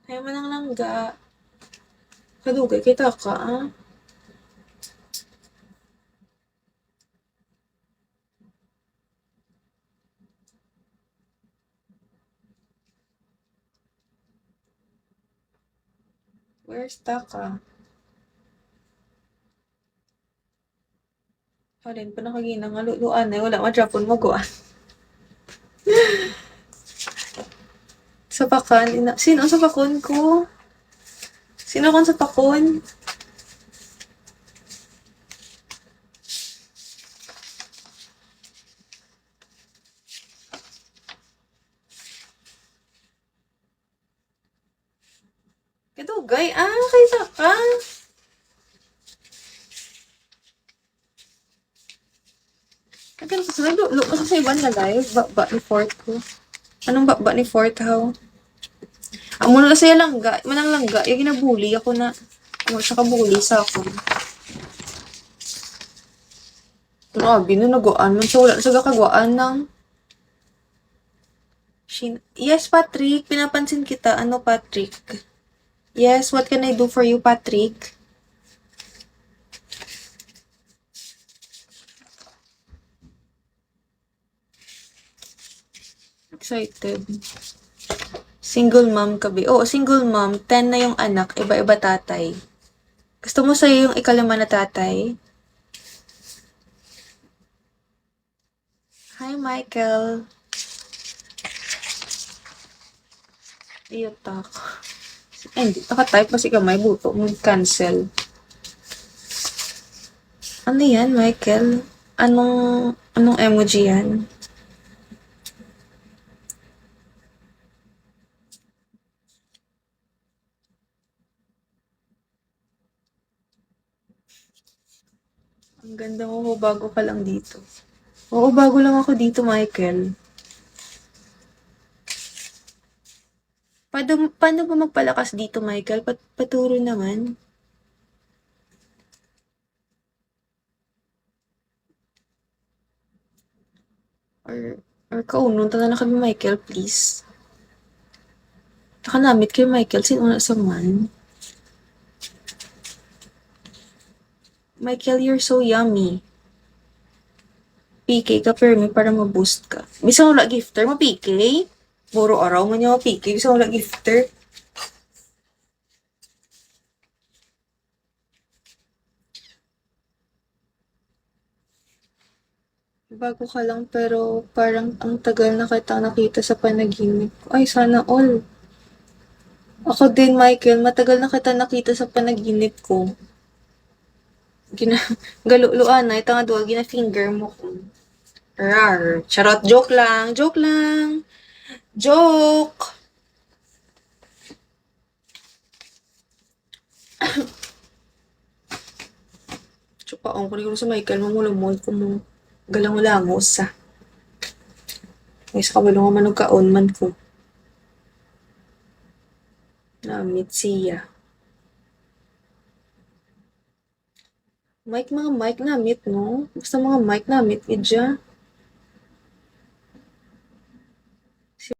Ayaw man ang langga. Kadugay kita ka, ah. Where's ta ka? Halin pa nakagina nga luluan ay wala madrapon maguan. Sa pakan, sino ang sa pakon ko? Sino kon sa pakon? Kadugay, ah, kaysa ka. Kaya kasi naglulo ko sa iban na live, ba ni Fort ko. Anong ba ni Fort how? Amo na saya langga, manang langga, yung ginabuli ako na, amo siya kabuli sa ako. Grabe, no, naguan man siya, wala na siya kakagwaan ng, yes, Patrick, pinapansin kita, ano, Patrick? Yes, what can I do for you, Patrick? Excited. Single mom ka, be. Oo, single mom. 10 na yung anak. Iba-iba tatay. Gusto mo sa'yo yung ikalima na tatay? Hi, Michael. Iyotak. Hindi. Nakatype kasi ka may buto. Mag-cancel. Ano yan, Michael? Anong emoji yan? Ang ganda mo, bago ka lang dito. Oo, bago lang ako dito, Michael. Paano ba magpalakas dito, Michael? Paturo naman. Or kaunon na kami, Michael, please. Nakanamit kay Michael, sino na sa man? Michael, you're so yummy. PK ka, Permi, para ma-boost ka. Bisa wala gifter, ma-PK? Buro araw man niya ma-PK, bisa wala gifter. Bago ka lang, pero parang ang tagal na kita nakita sa panaginip ko. Ay, sana all. Ako din, Michael, matagal na kita nakita sa panaginip ko. Gina, galuluan na, ito nga duwa, gina-finger mo ko. Rar. Charot, joke lang, joke lang. Joke! Chupaong ko rin sa Michael, mamulumol ko mo. Galang-langos sa. Ay, sa kabalo nga manog kaon man ko. Namit siya. Mike, mga mic namit, no? Basta mga mic namit, idya.